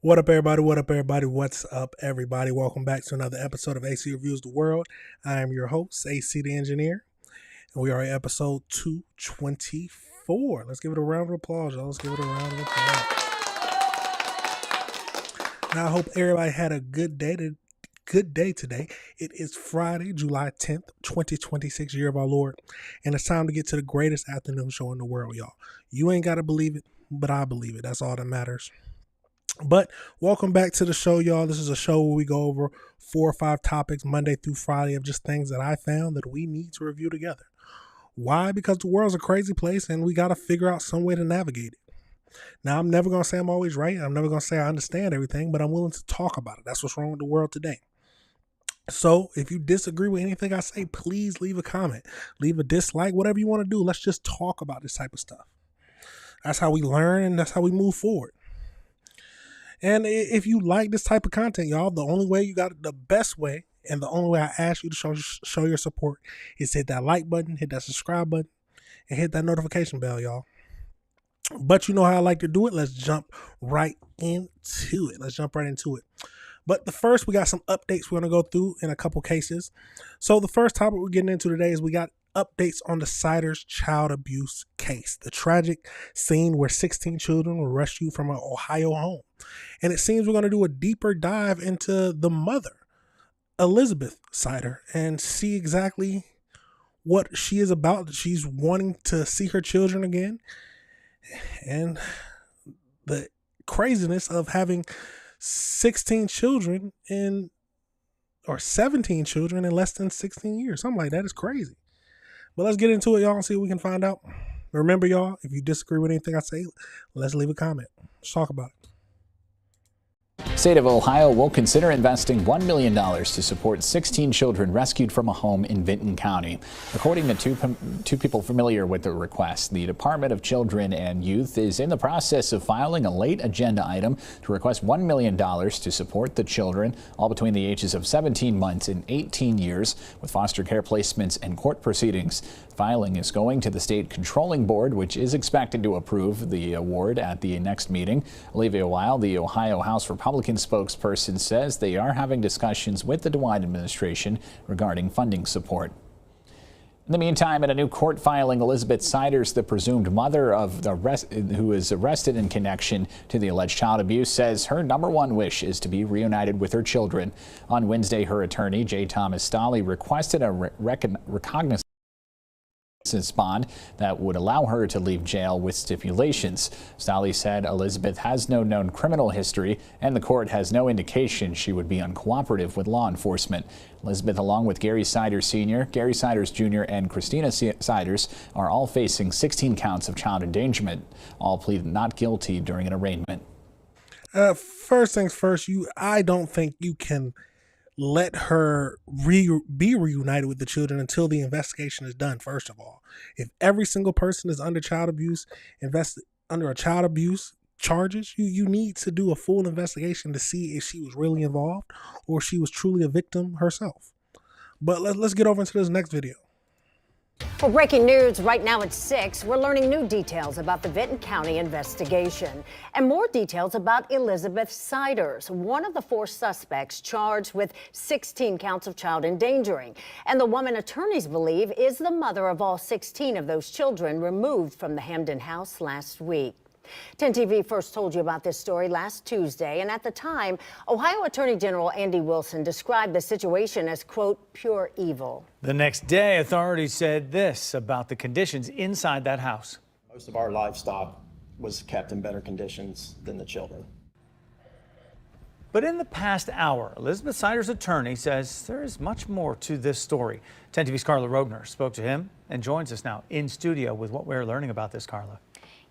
What up, everybody? What up, everybody? What's up, everybody? Welcome back to another episode of AC Reviews the World. I am your host, AC the Engineer, and we are at episode 224. Let's give it a round of applause, y'all. Let's give it a round of applause. Now, I hope everybody had a good day today. It is Friday, July 10th, 2026, year of our Lord, and it's time to get to the greatest afternoon show in the world, y'all. You ain't got to believe it, but I believe it. That's all that matters. But welcome back to the show, y'all. This is a show where we go over 4 or 5 topics Monday through Friday of just things that I found that we need to review together. Why? Because the world's a crazy place and we got to figure out some way to navigate it. Now, I'm never going to say I'm always right. I'm never going to say I understand everything, but I'm willing to talk about it. That's what's wrong with the world today. So if you disagree with anything I say, please leave a comment, leave a dislike, whatever you want to do. Let's just talk about this type of stuff. That's how we learn and that's how we move forward. And if you like this type of content, y'all, the best way, and the only way I ask you to show your support is hit that like button, hit that subscribe button, and hit that notification bell, y'all. But you know how I like to do it. Let's jump right into it. But first, we got some updates we're going to go through in a couple cases. So the first topic we're getting into today is we got updates on the Siders child abuse case, the tragic scene where 16 children were rescued from an Ohio home. And it seems we're going to do a deeper dive into the mother, Elizabeth Sider, and see exactly what she is about. She's wanting to see her children again, and the craziness of having 16 children or 17 children in less than 16 years. Something like that is crazy. But let's get into it, y'all, and see what we can find out. Remember, y'all, if you disagree with anything I say, let's leave a comment. Let's talk about it. State of Ohio will consider investing $1 million to support 16 children rescued from a home in Vinton County. According to two people familiar with the request, the Department of Children and Youth is in the process of filing a late agenda item to request $1 million to support the children, all between the ages of 17 months and 18 years, with foster care placements and court proceedings. Filing is going to the state controlling board, which is expected to approve the award at the next meeting. Olivia Weil, the Ohio House Republican spokesperson, says they are having discussions with the DeWine administration regarding funding support. In the meantime, in a new court filing, Elizabeth Siders, the presumed mother of who is arrested in connection to the alleged child abuse, says her number one wish is to be reunited with her children. On Wednesday, her attorney, J. Thomas Stolley, requested a recognizance bond that would allow her to leave jail with stipulations. Stolley said Elizabeth has no known criminal history and the court has no indication she would be uncooperative with law enforcement. Elizabeth, along with Gary Siders Sr., Gary Siders Jr., and Christina Siders, are all facing 16 counts of child endangerment. All pleaded not guilty during an arraignment. First things first, I don't think you can let her be reunited with the children until the investigation is done. First of all, if every single person is under child abuse, invested under a child abuse charges, you need to do a full investigation to see if she was really involved or she was truly a victim herself. But let's get over into this next video. For breaking news right now at 6, we're learning new details about the Vinton County investigation and more details about Elizabeth Siders, one of the 4 suspects charged with 16 counts of child endangering, and the woman attorneys believe is the mother of all 16 of those children removed from the Hamden house last week. 10 TV first told you about this story last Tuesday, and at the time, Ohio Attorney General Andy Wilson described the situation as, quote, pure evil. The next day, authorities said this about the conditions inside that house. Most of our livestock was kept in better conditions than the children. But in the past hour, Elizabeth Siders' attorney says there is much more to this story. 10 TV's Carla Rogner spoke to him and joins us now in studio with what we're learning about this, Carla.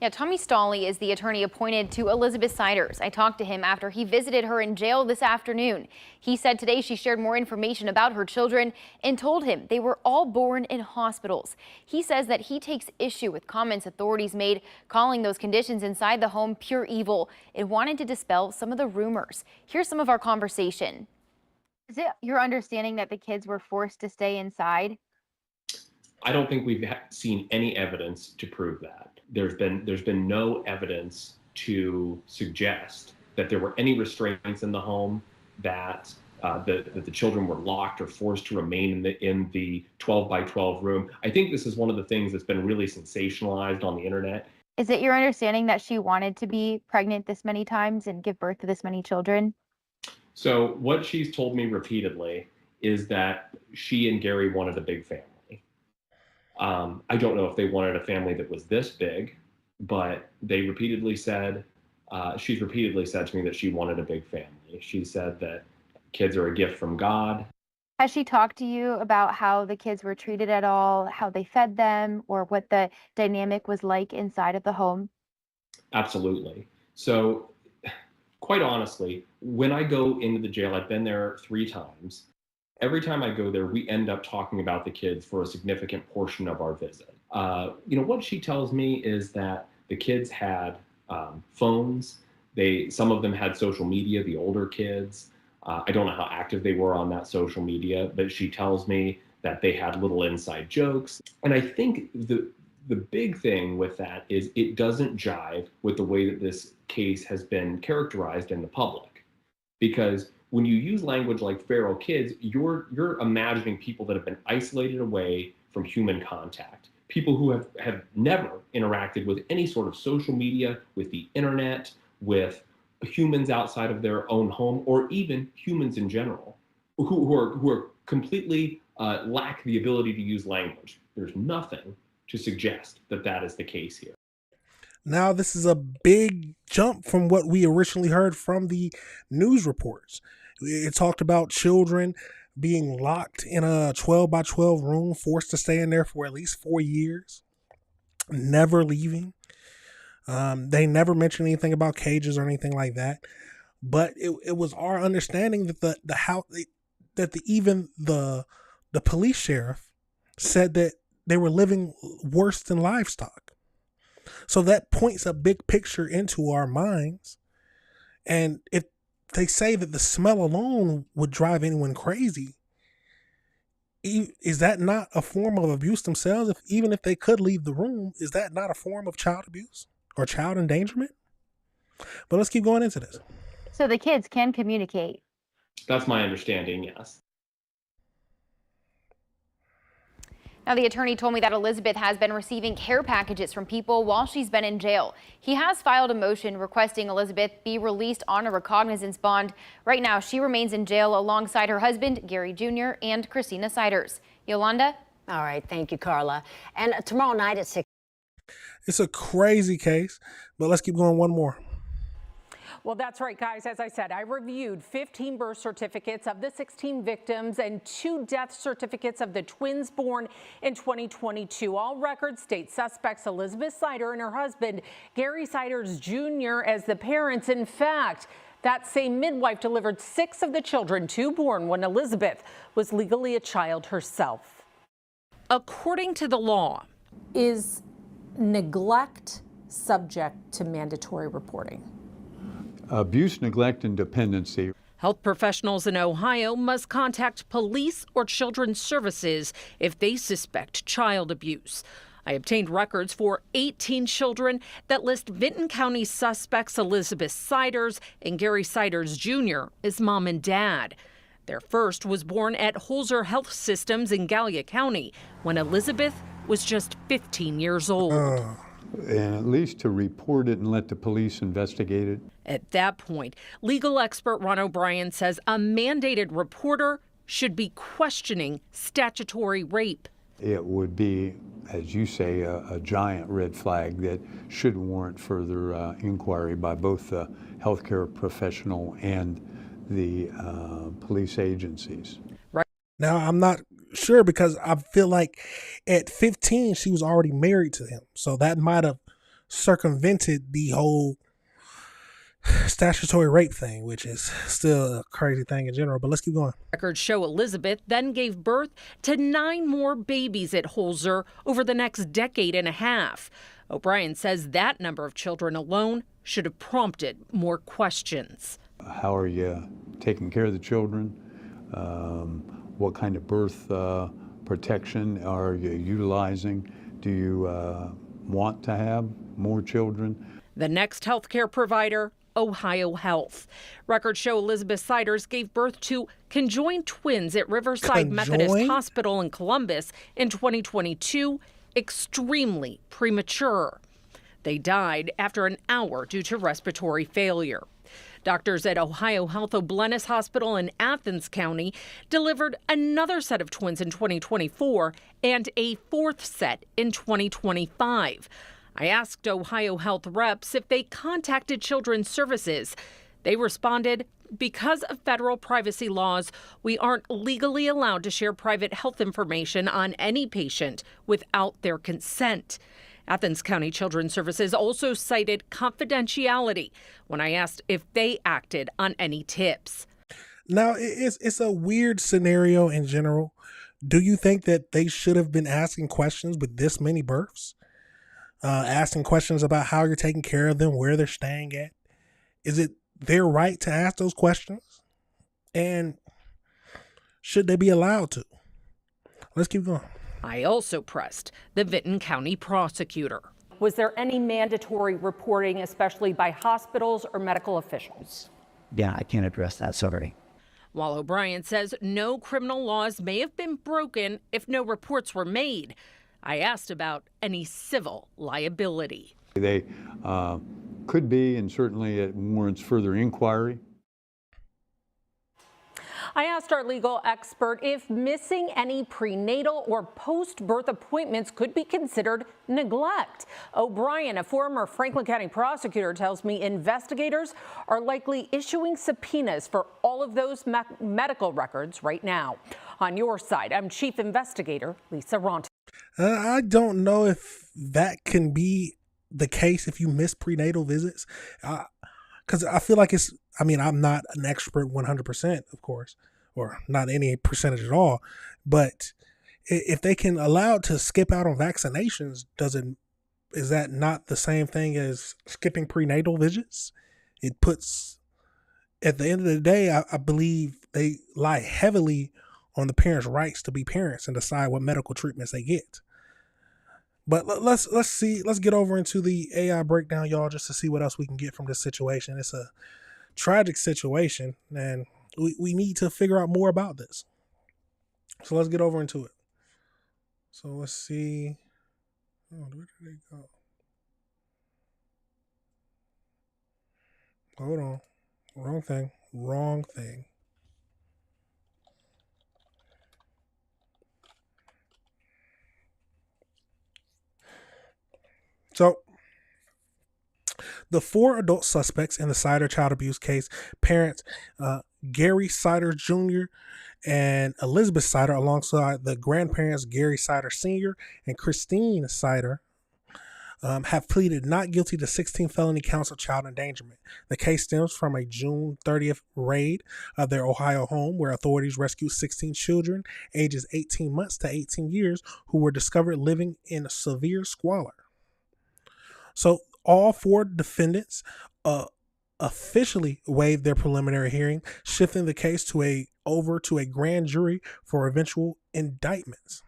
Yeah, Tommy Stolley is the attorney appointed to Elizabeth Siders. I talked to him after he visited her in jail this afternoon. He said today she shared more information about her children and told him they were all born in hospitals. He says that he takes issue with comments authorities made calling those conditions inside the home pure evil and wanted to dispel some of the rumors. Here's some of our conversation. Is it your understanding that the kids were forced to stay inside? I don't think we've seen any evidence to prove that. There's been no evidence to suggest that there were any restraints in the home, that the children were locked or forced to remain in the 12 by 12 room. I think this is one of the things that's been really sensationalized on the internet. Is it your understanding that she wanted to be pregnant this many times and give birth to this many children? So what she's told me repeatedly is that she and Gary wanted a big family. I don't know if they wanted a family that was this big, but they repeatedly said, she's repeatedly said to me that she wanted a big family. She said that kids are a gift from God. Has she talked to you about how the kids were treated at all, how they fed them, or what the dynamic was like inside of the home? Absolutely. So quite honestly, when I go into the jail, I've been there 3 times. Every time I go there, we end up talking about the kids for a significant portion of our visit. What she tells me is that the kids had phones. Some of them had social media, the older kids. I don't know how active they were on that social media, but she tells me that they had little inside jokes. And I think the big thing with that is it doesn't jive with the way that this case has been characterized in the public. Because when you use language like feral kids, you're imagining people that have been isolated away from human contact. People who have never interacted with any sort of social media, with the internet, with humans outside of their own home, or even humans in general, who are completely lack the ability to use language. There's nothing to suggest that that is the case here. Now, this is a big jump from what we originally heard from the news reports. It talked about children being locked in a 12 by 12 room, forced to stay in there for at least 4 years, never leaving. They never mentioned anything about cages or anything like that. But it was our understanding that even the police sheriff said that they were living worse than livestock. So that points a big picture into our minds. And if they say that the smell alone would drive anyone crazy, is that not a form of abuse themselves? Even if they could leave the room, is that not a form of child abuse or child endangerment? But let's keep going into this. So the kids can communicate. That's my understanding, yes. Now, the attorney told me that Elizabeth has been receiving care packages from people while she's been in jail. He has filed a motion requesting Elizabeth be released on a recognizance bond. Right now, she remains in jail alongside her husband, Gary Jr., and Christina Siders. Yolanda? All right. Thank you, Carla. And tomorrow night at 6. It's a crazy case, but let's keep going one more. Well, that's right, guys. As I said, I reviewed 15 birth certificates of the 16 victims and 2 death certificates of the twins born in 2022. All records state suspects Elizabeth Sider and her husband, Gary Siders Jr. as the parents. In fact, that same midwife delivered 6 of the children, 2 born when Elizabeth was legally a child herself. According to the law, is neglect subject to mandatory reporting? Abuse, neglect, and dependency. Health professionals in Ohio must contact police or children's services if they suspect child abuse. I obtained records for 18 children that list Vinton County suspects Elizabeth Siders and Gary Siders Jr. as mom and dad. Their first was born at Holzer Health Systems in Gallia County when Elizabeth was just 15 years old. And at least to report it and let the police investigate it. At that point, legal expert Ron O'Brien says a mandated reporter should be questioning statutory rape. It would be, as you say, a giant red flag that should warrant further inquiry by both the healthcare professional and the police agencies. Right. Now, I'm not sure because I feel like at 15, she was already married to him. So that might have circumvented the whole statutory rape thing, which is still a crazy thing in general. But let's keep going. Records show Elizabeth then gave birth to 9 more babies at Holzer over the next decade and a half. O'Brien says that number of children alone should have prompted more questions. How are you taking care of the children? What kind of birth protection are you utilizing? Do you want to have more children? The next healthcare provider, Ohio Health. Records show Elizabeth Siders gave birth to conjoined twins at Riverside Methodist Hospital in Columbus in 2022, extremely premature. They died after an hour due to respiratory failure. Doctors at Ohio Health O'Bleness Hospital in Athens County delivered another set of twins in 2024 and a fourth set in 2025. I asked Ohio Health reps if they contacted Children's Services. They responded, because of federal privacy laws, we aren't legally allowed to share private health information on any patient without their consent. Athens County Children's Services also cited confidentiality when I asked if they acted on any tips. Now, it's a weird scenario in general. Do you think that they should have been asking questions with this many births? Asking questions about how you're taking care of them, where they're staying at? Is it their right to ask those questions? And should they be allowed to? Let's keep going. I also pressed the Vinton County prosecutor. Was there any mandatory reporting, especially by hospitals or medical officials? Yeah, I can't address that, sorry. While O'Brien says no criminal laws may have been broken if no reports were made, I asked about any civil liability. They could be, and certainly it warrants further inquiry. I asked our legal expert if missing any prenatal or post-birth appointments could be considered neglect. O'Brien, a former Franklin County prosecutor, tells me investigators are likely issuing subpoenas for all of those medical records right now. On your side, I'm Chief Investigator Lisa Ronte. I don't know if that can be the case if you miss prenatal visits. Because I feel like I'm not an expert 100%, of course, or not any percentage at all. But if they can allow it to skip out on vaccinations, is that not the same thing as skipping prenatal visits? It puts, at the end of the day, I believe they lie heavily on the parents' rights to be parents and decide what medical treatments they get. But let's get over into the AI breakdown, y'all, just to see what else we can get from this situation. It's a tragic situation, and we need to figure out more about this. So let's get over into it. So let's see. Oh, where did they go? Hold on. Wrong thing. So, the 4 adult suspects in the Sider child abuse case, parents Gary Sider Jr. and Elizabeth Sider, alongside the grandparents Gary Sider Sr. and Christine Sider, have pleaded not guilty to 16 felony counts of child endangerment. The case stems from a June 30th raid of their Ohio home, where authorities rescued 16 children ages 18 months to 18 years who were discovered living in severe squalor. So all 4 defendants officially waived their preliminary hearing, shifting the case over to a grand jury for eventual indictments.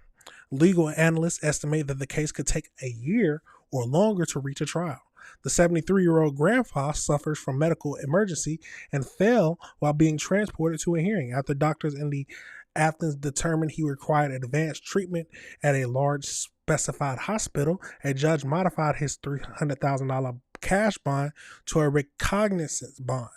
Legal analysts estimate that the case could take a year or longer to reach a trial. The 73-year-old grandpa suffers from medical emergency and fell while being transported to a hearing after doctors in the Athens determined he required advanced treatment at a large specified hospital. A judge modified his $300,000 cash bond to a recognizance bond.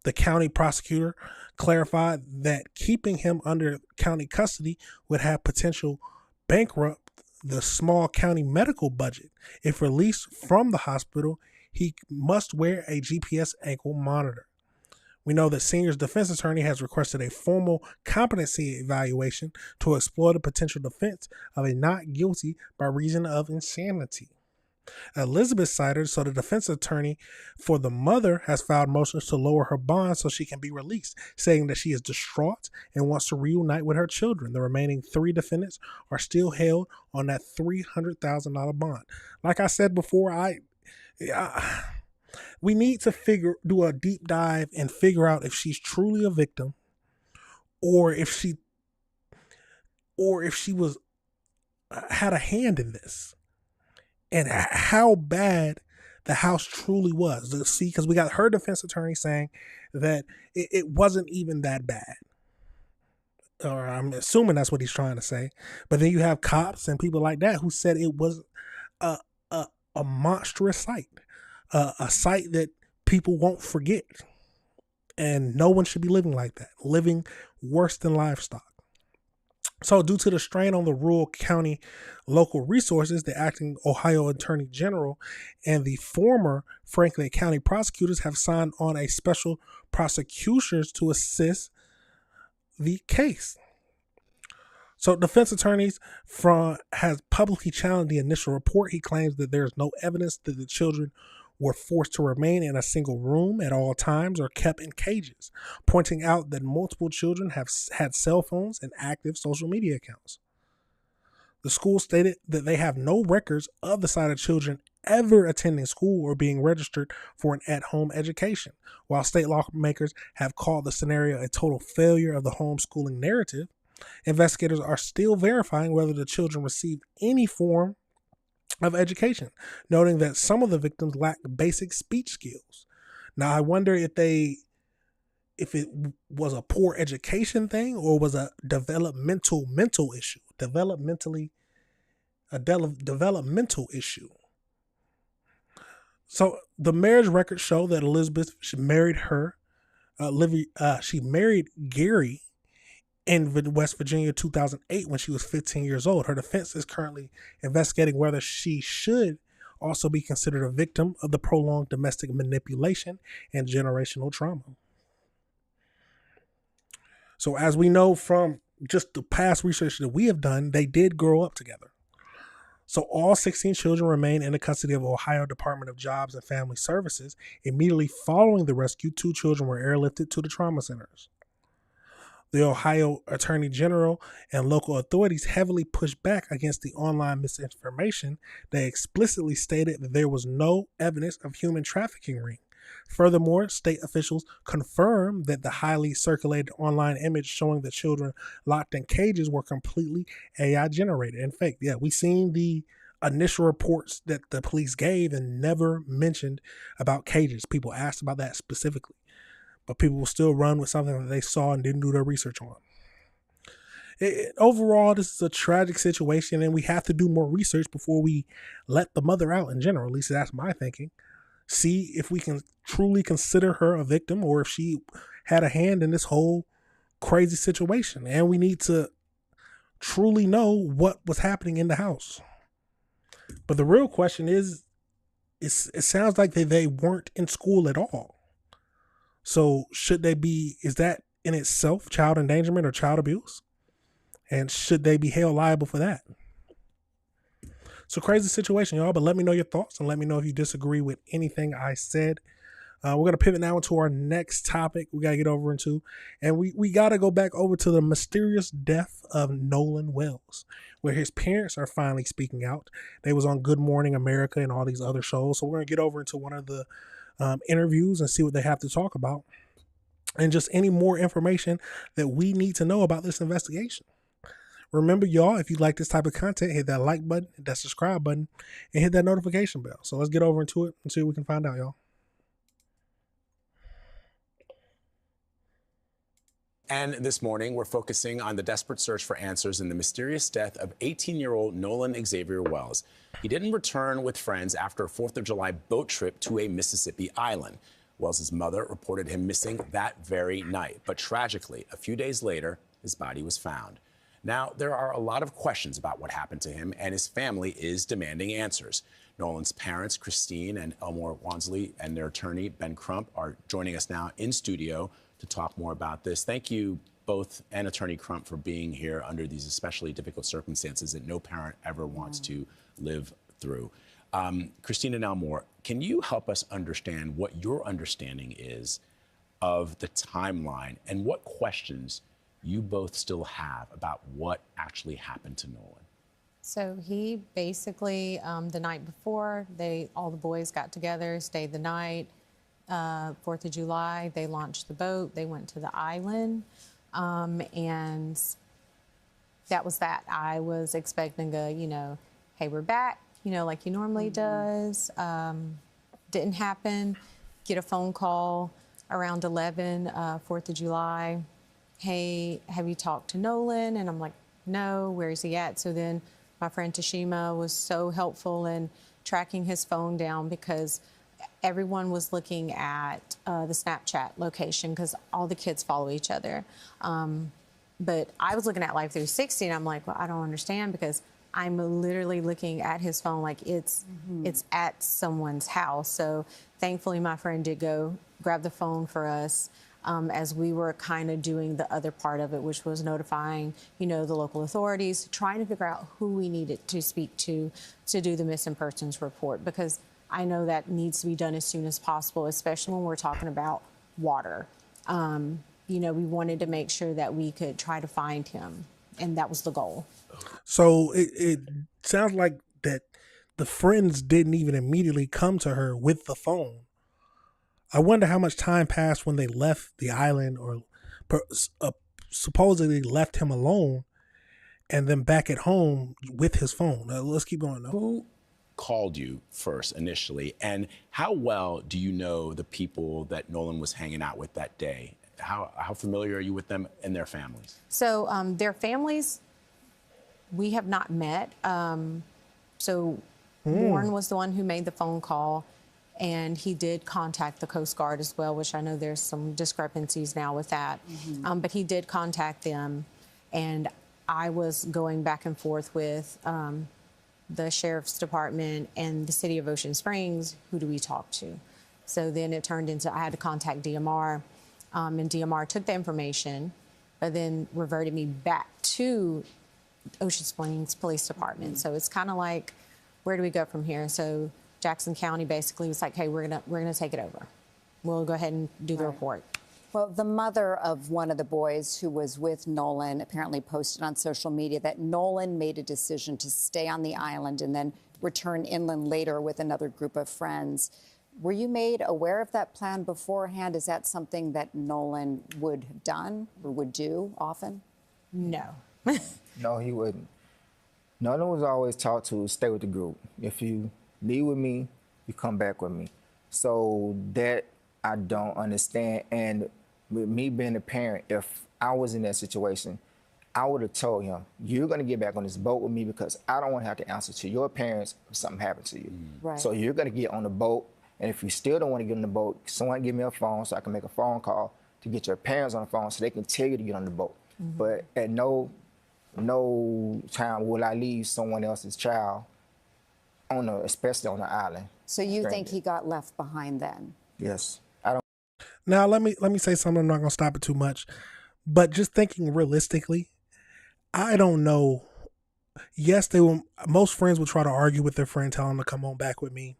The county prosecutor clarified that keeping him under county custody would have potential bankrupt the small county medical budget. If released from the hospital, he must wear a GPS ankle monitor. We know that Senior's defense attorney has requested a formal competency evaluation to explore the potential defense of a not guilty by reason of insanity. Elizabeth Sider, so the defense attorney for the mother, has filed motions to lower her bond so she can be released, saying that she is distraught and wants to reunite with her children. The remaining 3 defendants are still held on that $300,000 bond. Like I said before, we need to do a deep dive and figure out if she's truly a victim, or if she had a hand in this, and how bad the house truly was. See, because we got her defense attorney saying that it wasn't even that bad. Or I'm assuming that's what he's trying to say. But then you have cops and people like that who said it was a monstrous sight, a sight that people won't forget. And no one should be living like that, living worse than livestock. So due to the strain on the rural county local resources, the acting Ohio Attorney General and the former Franklin County prosecutors have signed on a special prosecutors to assist the case. So defense attorneys has publicly challenged the initial report. He claims that there is no evidence that the children were forced to remain in a single room at all times or kept in cages, pointing out that multiple children have had cell phones and active social media accounts. The school stated that they have no records of the sight of children ever attending school or being registered for an at-home education. While state lawmakers have called the scenario a total failure of the homeschooling narrative, investigators are still verifying whether the children received any form of education, noting that some of the victims lack basic speech skills. Now, I wonder if it was a poor education thing or was a developmental issue. A developmental issue. So the marriage records show that Elizabeth married Gary in West Virginia 2008 when she was 15 years old. Her defense is currently investigating whether she should also be considered a victim of the prolonged domestic manipulation and generational trauma. So as we know from just the past research that we have done, they did grow up together. So all 16 children remain in the custody of Ohio Department of Jobs and Family Services. Immediately following the rescue, 2 children were airlifted to the trauma centers. The Ohio Attorney General and local authorities heavily pushed back against the online misinformation. They explicitly stated that there was no evidence of human trafficking ring. Furthermore, state officials confirmed that the highly circulated online image showing the children locked in cages were completely AI generated and fake. Yeah, we seen the initial reports that the police gave and never mentioned about cages. People asked about that specifically. But people will still run with something that they saw and didn't do their research on. Overall, this is a tragic situation, and we have to do more research before we let the mother out in general. At least that's my thinking. See if we can truly consider her a victim or if she had a hand in this whole crazy situation. And we need to truly know what was happening in the house. But the real question is, it sounds like they weren't in school at all. So should they be, is that in itself child endangerment or child abuse? And should they be held liable for that? So crazy situation, y'all, but let me know your thoughts and let me know if you disagree with anything I said. We're going to pivot now into our next topic we got to get over into. And we got to go back over to the mysterious death of Nolan Wells, where his parents are finally speaking out. They was on Good Morning America and all these other shows. So we're going to get over into one of the interviews and see what they have to talk about and just any more information that we need to know about this investigation. Remember, y'all, if you like this type of content, hit that like button, hit that subscribe button, and hit that notification bell. So let's get over into it and see what we can find out, y'all. And this morning, we're focusing on the desperate search for answers in the mysterious death of 18-year-old Nolan Xavier Wells. He didn't return with friends after a 4th of July boat trip to a Mississippi island. Wells' mother reported him missing that very night. But tragically, a few days later, his body was found. Now, there are a lot of questions about what happened to him, and his family is demanding answers. Nolan's parents, Christine and Elmore Wansley, and their attorney, Ben Crump, are joining us now in studio to talk more about this. Thank you both and Attorney Crump for being here under these especially difficult circumstances that no parent ever wants to live through. Christine and Elmore, can you help us understand what your understanding is of the timeline and what questions you both still have about what actually happened to Nolan? So he basically, the night before, all the boys got together, stayed the night. 4th of July, they launched the boat. They went to the island, and that was that. I was expecting hey, we're back, like he normally does. didn't happen. Get a phone call around 11, 4th of July. Hey, have you talked to Nolan? And I'm like, no, where is he at? So then my friend Tashima was so helpful in tracking his phone down because everyone was looking at the Snapchat location because all the kids follow each other. But I was looking at Life 360 and I'm like, well, I don't understand because I'm literally looking at his phone like it's at someone's house. So thankfully my friend did go grab the phone for us as we were kind of doing the other part of it, which was notifying, the local authorities, trying to figure out who we needed to speak to do the missing persons report, because I know that needs to be done as soon as possible, especially when we're talking about water. We wanted to make sure that we could try to find him, and that was the goal. So it sounds like that the friends didn't even immediately come to her with the phone. I wonder how much time passed when they left the island or supposedly left him alone and then back at home with his phone. Let's keep going, though. Who called you first initially, and how well do you know the people that Nolan was hanging out with that day? How familiar are you with them and their families? So their families, we have not met. Warren was the one who made the phone call, and he did contact the Coast Guard as well, which I know there's some discrepancies now with that. But he did contact them, and I was going back and forth with the Sheriff's Department and the City of Ocean Springs. Who do we talk to? So then it turned into I had to contact DMR, and DMR took the information, but then reverted me back to Ocean Springs Police Department. So it's kind of like, where do we go from here? So Jackson County basically was like, hey, we're gonna take it over. We'll go ahead and do the report. Well, the mother of one of the boys who was with Nolan apparently posted on social media that Nolan made a decision to stay on the island and then return inland later with another group of friends. Were you made aware of that plan beforehand? Is that something that Nolan would have done or would do often? No. No, he wouldn't. Nolan was always taught to stay with the group. If you leave with me, you come back with me. So that I don't understand. And with me being a parent, if I was in that situation, I would have told him, you're going to get back on this boat with me because I don't want to have to answer to your parents if something happened to you. Right. So you're going to get on the boat. And if you still don't want to get on the boat, someone give me a phone so I can make a phone call to get your parents on the phone so they can tell you to get on the boat. But at no time will I leave someone else's child especially on the island. So you think he got left behind then? Yes. I don't. Now let me say something. I'm not gonna stop it too much, but just thinking realistically, I don't know. Yes, most friends would try to argue with their friend, tell them to come on back with me.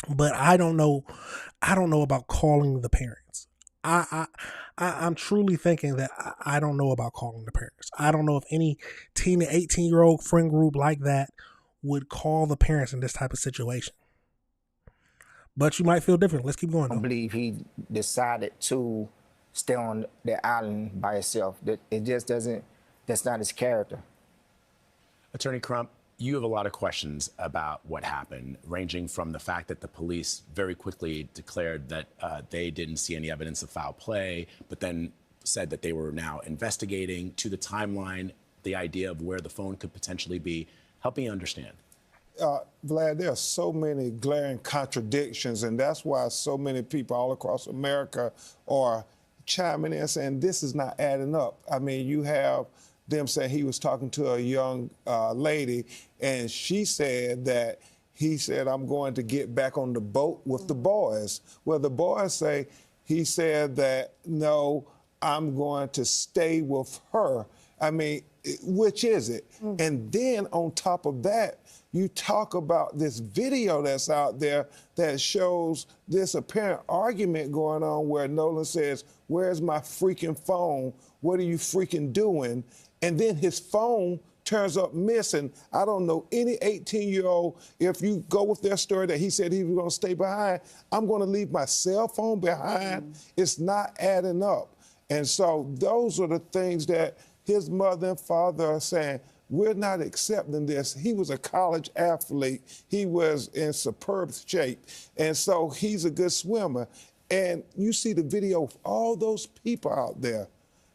But I don't know about calling the parents. I'm truly thinking that I don't know about calling the parents. I don't know if any 18-year-old friend group like that would call the parents in this type of situation. But you might feel different. Let's keep going, though. I believe he decided to stay on the island by himself. It just doesn't, that's not his character. Attorney Crump, you have a lot of questions about what happened, ranging from the fact that the police very quickly declared that they didn't see any evidence of foul play, but then said that they were now investigating, to the timeline, the idea of where the phone could potentially be. Help me understand. Vlad, there are so many glaring contradictions, and that's why so many people all across America are chiming in saying this is not adding up. I mean, you have them saying he was talking to a young lady, and she said that he said, I'm going to get back on the boat with the boys. Well, the boys say he said that, no, I'm going to stay with her. I mean, which is it? And then on top of that, you talk about this video that's out there that shows this apparent argument going on where Nolan says, where's my freaking phone? What are you freaking doing? And then his phone turns up missing. I don't know any 18-year-old, if you go with their story that he said he was going to stay behind, I'm going to leave my cell phone behind. It's not adding up. And so those are the things that his mother and father are saying, We're not accepting this. He was a college athlete. He was in superb shape. And so he's a good swimmer. And you see the video of all those people out there.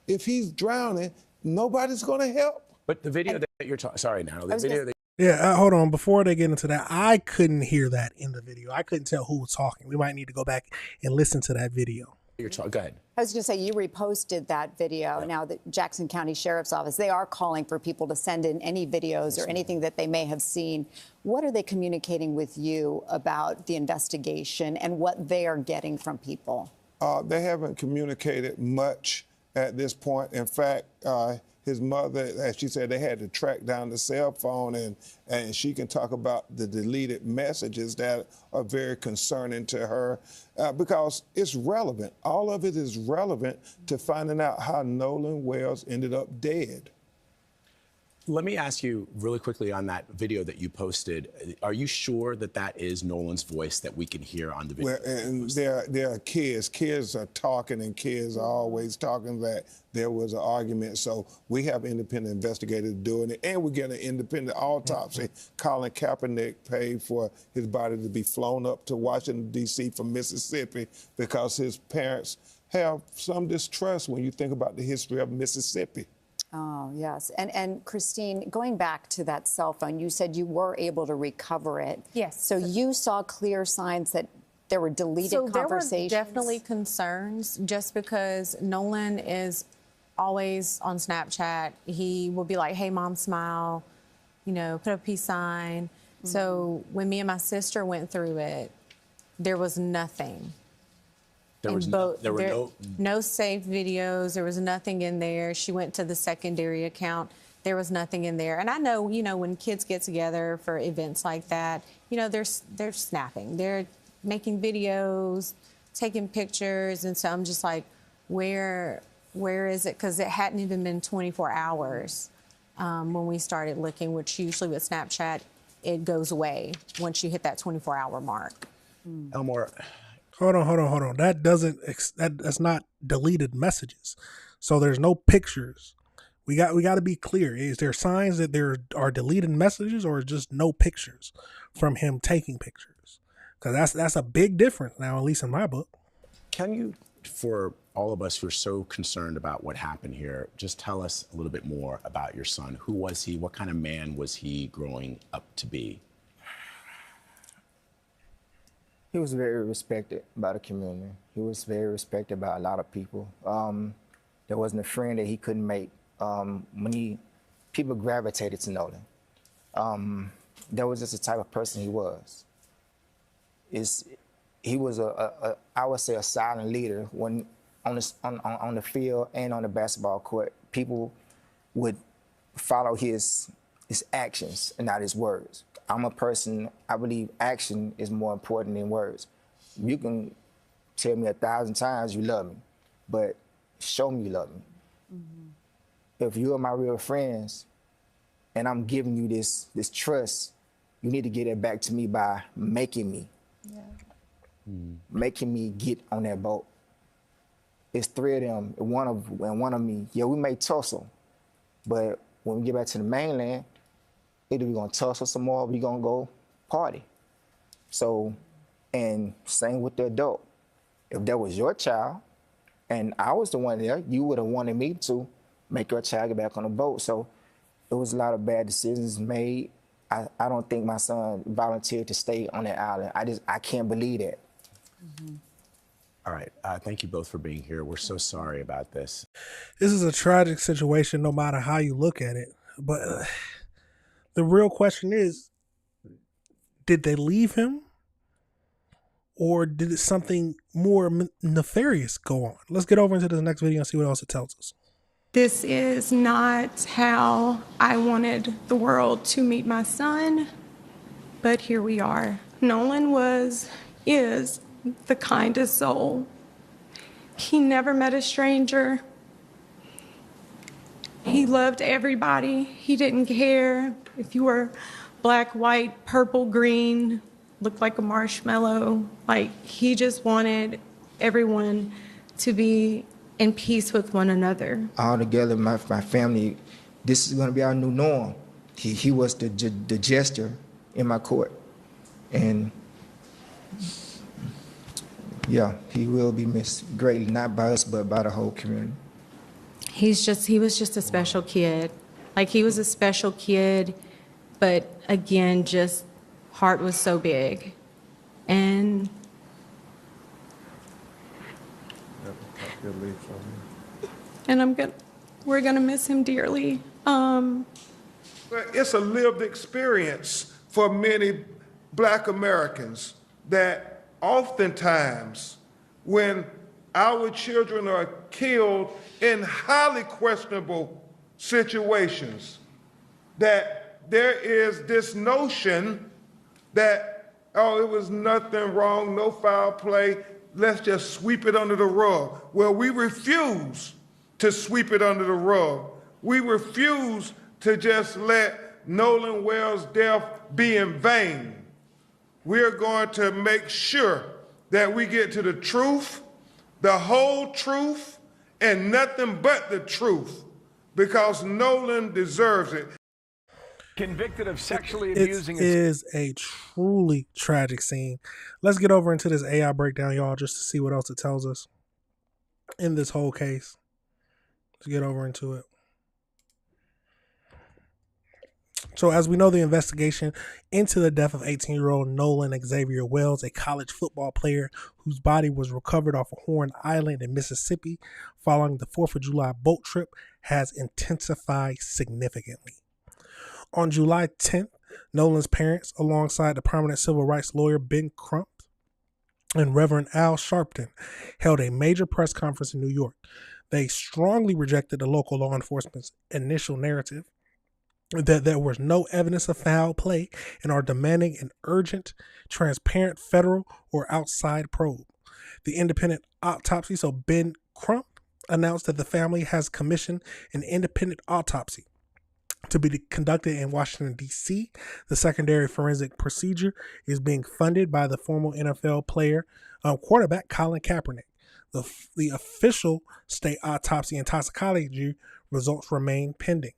If he's drowning, nobody's going to help. But the video that you're talking, sorry, now, the video that Yeah, hold on. Before they get into that, I couldn't hear that in the video. I couldn't tell who was talking. We might need to go back and listen to that video. you're talking, go ahead. I was going to say, you reposted that video. Now, the Jackson County Sheriff's Office, they are calling for people to send in any videos or anything that they may have seen. What are they communicating with you about the investigation and what they are getting from people? They haven't communicated much at this point. In fact, his mother, as she said, they had to track down the cell phone, and she can talk about the deleted messages that are very concerning to her because it's relevant. All of it is relevant to finding out how Nolan Wells ended up dead. Let me ask you really quickly on that video that you posted. Are you sure that that is Nolan's voice that we can hear on the video? Well, and there are kids. Kids are talking, and kids are always talking that there was an argument. So we have independent investigators doing it, and we get an independent autopsy. Colin Kaepernick paid for his body to be flown up to Washington, D.C. from Mississippi because his parents have some distrust when you think about the history of Mississippi. Oh, yes. And Christine, going back to that cell phone, you said you were able to recover it. Yes. So you saw clear signs that there were deleted conversations? There were definitely concerns just because Nolan is always on Snapchat. He will be like, hey, Mom, smile, you know, put a peace sign. Mm-hmm. So when me and my sister went through it, there was nothing. There were no saved videos. There was nothing in there. She went to the secondary account. There was nothing in there. And I know, you know, when kids get together for events like that, you know, they're snapping. They're making videos, taking pictures. And so I'm just like, where is it? Because it hadn't even been 24 hours when we started looking, which usually with Snapchat, it goes away once you hit that 24-hour mark. Elmore. Hold on. That's not deleted messages. So there's no pictures. We got to be clear. Is there signs that there are deleted messages or just no pictures from him taking pictures? Because that's a big difference now, at least in my book. Can you, for all of us who are so concerned about what happened here, just tell us a little bit more about your son? Who was he? What kind of man was he growing up to be? He was very respected by the community. He was very respected by a lot of people. There wasn't a friend that he couldn't make. People gravitated to Nolan. That was just the type of person he was. He was I would say a silent leader when on the field and on the basketball court. People would follow his actions and not his words. I'm a person, I believe action is more important than words. You can tell me 1,000 times you love me, but show me you love me. Mm-hmm. If you are my real friends and I'm giving you this trust, you need to get it back to me by making me. Yeah. Making me get on that boat. It's 3 of them, and one of me. Yeah, we may tussle, but when we get back to the mainland, either we're gonna tussle some more, or we're gonna go party. So, and same with the adult. If that was your child, and I was the one there, you would have wanted me to make your child get back on the boat. So, it was a lot of bad decisions made. I don't think my son volunteered to stay on that island. I can't believe that. Mm-hmm. All right, thank you both for being here. We're so sorry about this. This is a tragic situation no matter how you look at it. But the real question is, did they leave him? Or did something more nefarious go on? Let's get over into the next video and see what else it tells us. This is not how I wanted the world to meet my son, but here we are. Nolan is the kindest soul. He never met a stranger. He loved everybody. He didn't care if you were black, white, purple, green, looked like a marshmallow. Like, he just wanted everyone to be in peace with one another. All together, my family, this is going to be our new norm. He was the jester in my court. And yeah, he will be missed greatly, not by us, but by the whole community. He was just a special kid. Like, he was a special kid, but again, just heart was so big. And we're gonna miss him dearly. It's a lived experience for many Black Americans that oftentimes when our children are killed in highly questionable situations, that there is this notion that, oh, it was nothing wrong, no foul play, let's just sweep it under the rug. Well, we refuse to sweep it under the rug. We refuse to just let Nolan Wells' death be in vain. We're going to make sure that we get to the truth, the whole truth, and nothing but the truth, because Nolan deserves it. Convicted of sexually abusing It is a truly tragic scene. Let's get over into this AI breakdown, y'all, just to see what else it tells us in this whole case. Let's get over into it. So as we know, the investigation into the death of 18-year-old Nolan Xavier Wells, a college football player whose body was recovered off of Horn Island in Mississippi following the 4th of July boat trip, has intensified significantly. On July 10th, Nolan's parents, alongside the prominent civil rights lawyer Ben Crump and Reverend Al Sharpton, held a major press conference in New York. They strongly rejected the local law enforcement's initial narrative that there was no evidence of foul play and are demanding an urgent, transparent federal or outside probe. The independent autopsy, so Ben Crump announced that the family has commissioned an independent autopsy to be conducted in Washington, D.C. The secondary forensic procedure is being funded by the former NFL player, quarterback Colin Kaepernick. The official state autopsy and toxicology results remain pending.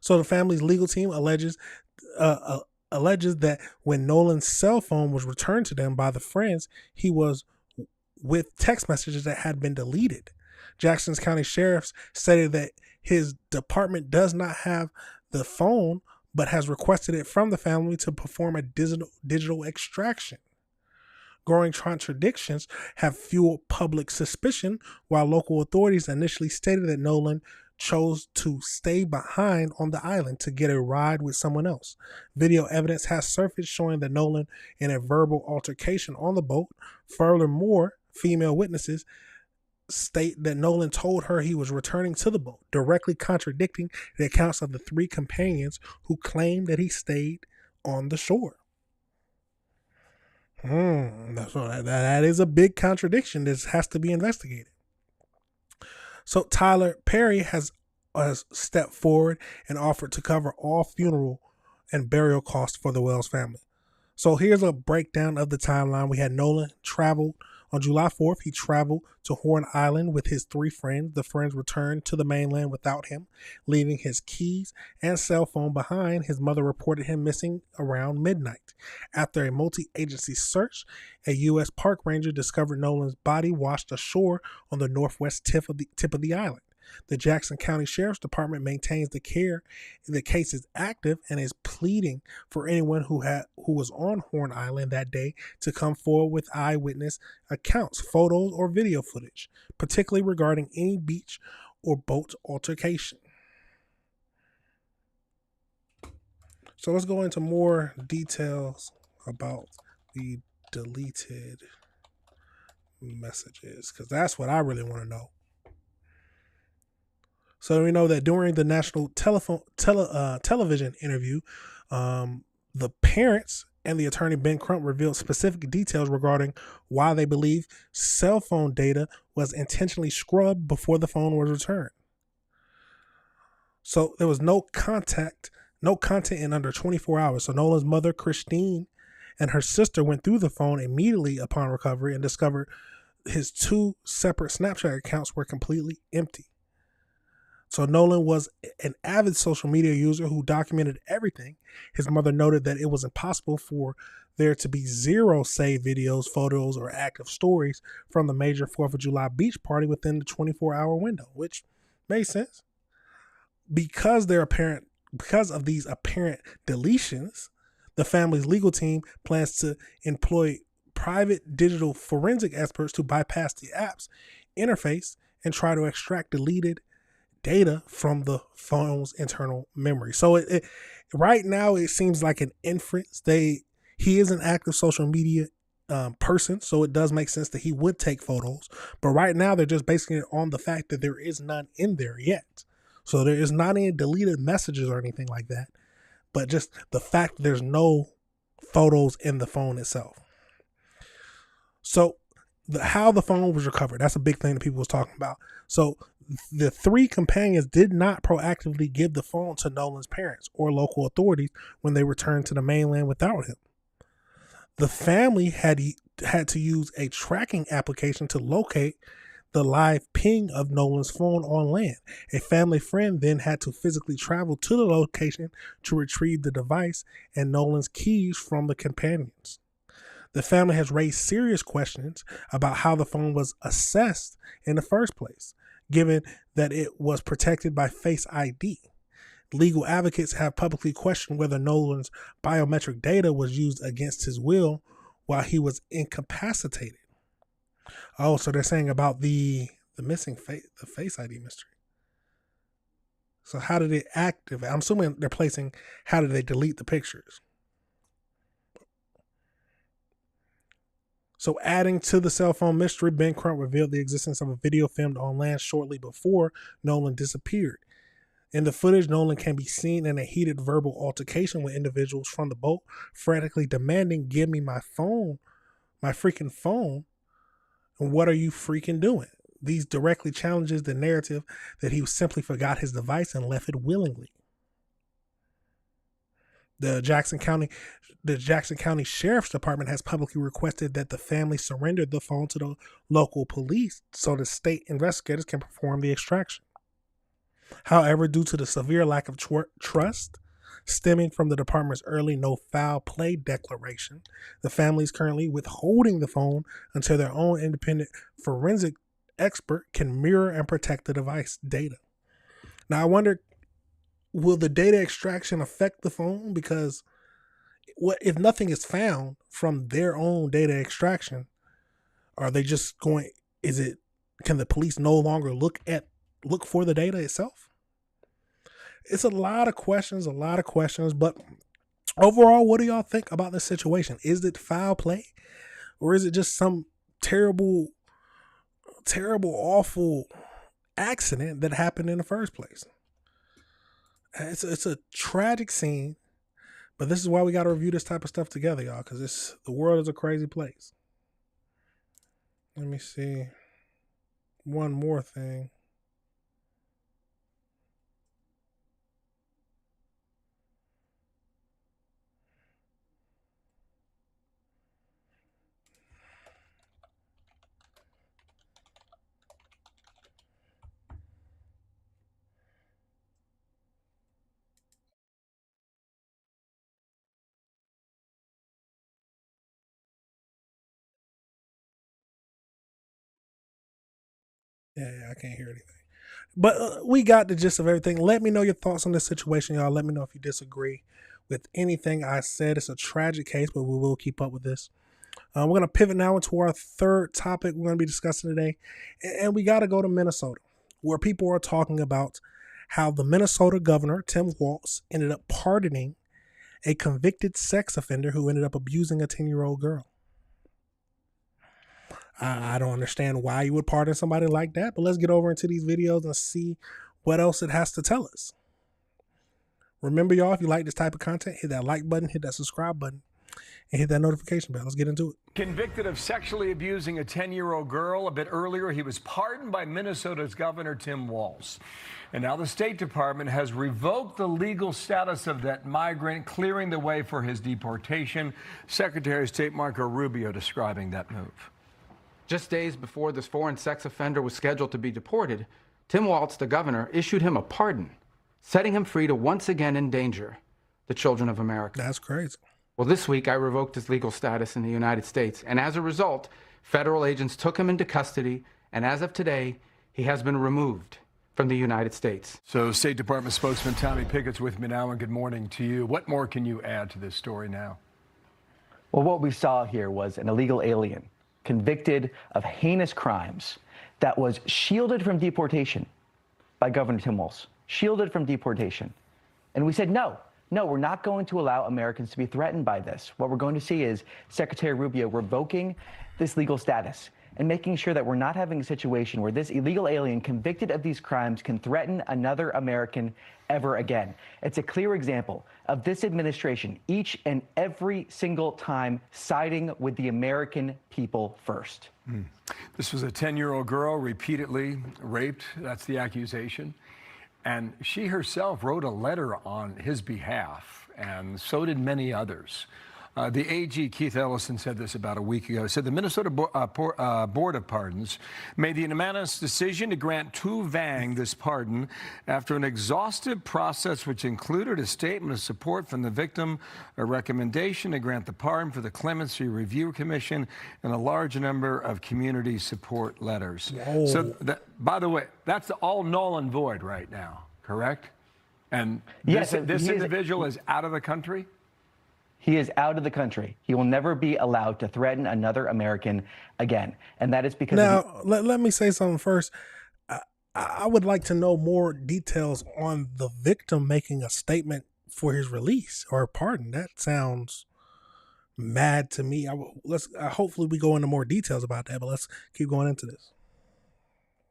So the family's legal team alleges that when Nolan's cell phone was returned to them by the friends, he was with text messages that had been deleted. Jackson County Sheriff's stated that his department does not have the phone, but has requested it from the family to perform a digital extraction. Growing contradictions have fueled public suspicion, while local authorities initially stated that Nolan chose to stay behind on the island to get a ride with someone else. Video evidence has surfaced showing that Nolan in a verbal altercation on the boat. Furthermore, female witnesses state that Nolan told her he was returning to the boat, directly contradicting the accounts of the three companions who claimed that he stayed on the shore. That is a big contradiction. This has to be investigated. So Tyler Perry has stepped forward and offered to cover all funeral and burial costs for the Wells family. So here's a breakdown of the timeline. We had Nolan traveled on July 4th. He traveled to Horn Island with his three friends. The friends returned to the mainland without him, leaving his keys and cell phone behind. His mother reported him missing around midnight. After a multi-agency search, a U.S. park ranger discovered Nolan's body washed ashore on the northwest tip of the island. The Jackson County Sheriff's Department maintains the case is active and is pleading for anyone who was on Horn Island that day to come forward with eyewitness accounts, photos, or video footage, particularly regarding any beach or boat altercation. So let's go into more details about the deleted messages, because that's what I really want to know. So we know that during the national television interview, the parents and the attorney Ben Crump revealed specific details regarding why they believe cell phone data was intentionally scrubbed before the phone was returned. So there was no content in under 24 hours. So Nolan's mother, Christine, and her sister went through the phone immediately upon recovery and discovered his two separate Snapchat accounts were completely empty. So Nolan was an avid social media user who documented everything. His mother noted that it was impossible for there to be zero saved videos, photos, or active stories from the major 4th of July beach party within the 24-hour window, which made sense. Because of these apparent deletions, the family's legal team plans to employ private digital forensic experts to bypass the app's interface and try to extract deleted data from the phone's internal memory. So right now it seems like an inference. He is an active social media person, so it does make sense that he would take photos. But right now they're just basing it on the fact that there is none in there yet. So there is not any deleted messages or anything like that, but just the fact that there's no photos in the phone itself. So how the phone was recovered, that's a big thing that people was talking about. So the 3 companions did not proactively give the phone to Nolan's parents or local authorities when they returned to the mainland without him. The family had to use a tracking application to locate the live ping of Nolan's phone on land. A family friend then had to physically travel to the location to retrieve the device and Nolan's keys from the companions. The family has raised serious questions about how the phone was accessed in the first place, given that it was protected by Face ID. Legal advocates have publicly questioned whether Nolan's biometric data was used against his will while he was incapacitated. Oh, so they're saying about the missing face, the Face ID mystery. So how did it activate? I'm assuming they're placing, how did they delete the pictures? So adding to the cell phone mystery, Ben Crump revealed the existence of a video filmed on land shortly before Nolan disappeared. In the footage, Nolan can be seen in a heated verbal altercation with individuals from the boat, frantically demanding, "Give me my phone, my freaking phone. And what are you freaking doing?" These directly challenges the narrative that he simply forgot his device and left it willingly. The Jackson County Sheriff's Department has publicly requested that the family surrender the phone to the local police so the state investigators can perform the extraction. However, due to the severe lack of trust stemming from the department's early no foul play declaration, the family is currently withholding the phone until their own independent forensic expert can mirror and protect the device data. Now, I wonder, will the data extraction affect the phone? Because what if nothing is found from their own data extraction? Are they just going? Can the police no longer look for the data itself? It's a lot of questions, but overall, what do y'all think about this situation? Is it foul play, or is it just some terrible, awful accident that happened in the first place? It's a tragic scene, but this is why we got to review this type of stuff together, y'all, because the world is a crazy place. Let me see. One more thing. Yeah, I can't hear anything. But we got the gist of everything. Let me know your thoughts on this situation, y'all. Let me know if you disagree with anything I said. It's a tragic case, but we will keep up with this. We're going to pivot now into our third topic we're going to be discussing today. And we got to go to Minnesota, where people are talking about how the Minnesota governor, Tim Walz, ended up pardoning a convicted sex offender who ended up abusing a 10-year-old girl. I don't understand why you would pardon somebody like that, but let's get over into these videos and see what else it has to tell us. Remember, y'all, if you like this type of content, hit that like button, hit that subscribe button, and hit that notification bell. Let's get into it. Convicted of sexually abusing a 10-year-old girl, a bit earlier, he was pardoned by Minnesota's Governor Tim Walz. And now the State Department has revoked the legal status of that migrant, clearing the way for his deportation. Secretary of State Marco Rubio describing that move. Just days before this foreign sex offender was scheduled to be deported, Tim Walz, the governor, issued him a pardon, setting him free to once again endanger the children of America. That's crazy. Well, this week I revoked his legal status in the United States, and as a result, federal agents took him into custody, and as of today, he has been removed from the United States. So State Department spokesman Tommy Pickett's with me now, and good morning to you. What more can you add to this story now? Well, what we saw here was an illegal alien convicted of heinous crimes that was shielded from deportation by Governor Tim Walz, shielded from deportation. And we said, no, we're not going to allow Americans to be threatened by this. What we're going to see is Secretary Rubio revoking this legal status and making sure that we're not having a situation where this illegal alien convicted of these crimes can threaten another American ever again. It's a clear example of this administration each and every single time siding with the American people first. This was a 10-year-old girl repeatedly raped. That's the accusation. And she herself wrote a letter on his behalf, and so did many others. The AG, Keith Ellison, said this about a week ago. He said the Minnesota Board of Pardons made the unanimous decision to grant Tu Vang this pardon after an exhaustive process which included a statement of support from the victim, a recommendation to grant the pardon for the Clemency Review Commission, and a large number of community support letters. Whoa. So, by the way, that's all null and void right now, correct? And Yes, this individual is out of the country? He is out of the country. He will never be allowed to threaten another American again. And that is because... Now, let me say something first. I would like to know more details on the victim making a statement for his release or pardon. That sounds mad to me. Hopefully we go into more details about that, but let's keep going into this.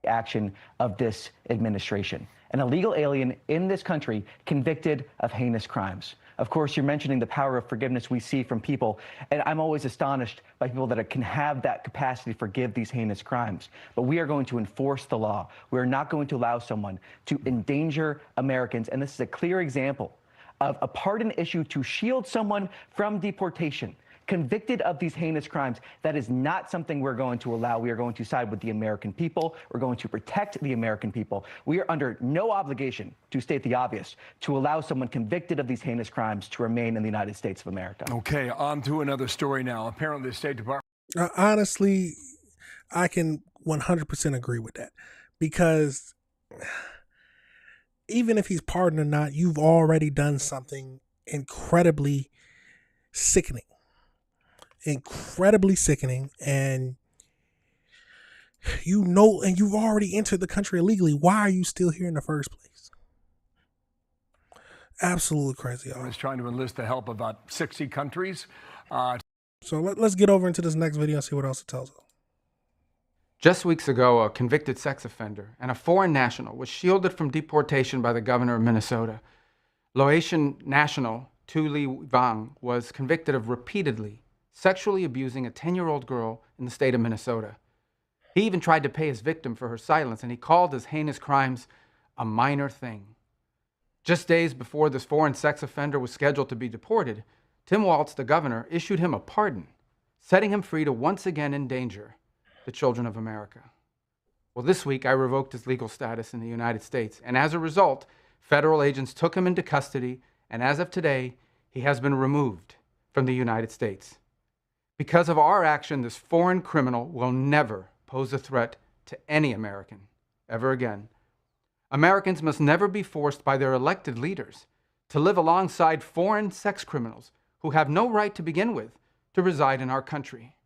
Action of this administration. An illegal alien in this country convicted of heinous crimes. Of course, you're mentioning the power of forgiveness we see from people, and I'm always astonished by people that can have that capacity to forgive these heinous crimes. But we are going to enforce the law. We are not going to allow someone to endanger Americans, and this is a clear example of a pardon issue to shield someone from deportation, convicted of these heinous crimes. That is not something we're going to allow. We are going to side with the American people. We're going to protect the American people. We are under no obligation, to state the obvious, to allow someone convicted of these heinous crimes to remain in the United States of America. Okay, on to another story now. Apparently, the State Department... Honestly, I can 100% agree with that, because even if he's pardoned or not, you've already done something incredibly sickening. And and you've already entered the country illegally. Why are you still here in the first place? Absolutely crazy, y'all. is trying to enlist the help of about 60 countries. So let's get over into this next video and see what else it tells us. Just weeks ago, a convicted sex offender and a foreign national was shielded from deportation by the governor of Minnesota. Laotian national Tu Vang was convicted of repeatedly sexually abusing a 10-year-old girl in the state of Minnesota. He even tried to pay his victim for her silence, and he called his heinous crimes a minor thing. Just days before this foreign sex offender was scheduled to be deported, Tim Walz, the governor, issued him a pardon, setting him free to once again endanger the children of America. Well, this week I revoked his legal status in the United States, and as a result, federal agents took him into custody, and as of today, he has been removed from the United States. Because of our action, this foreign criminal will never pose a threat to any American ever again. Americans must never be forced by their elected leaders to live alongside foreign sex criminals who have no right to begin with to reside in our country.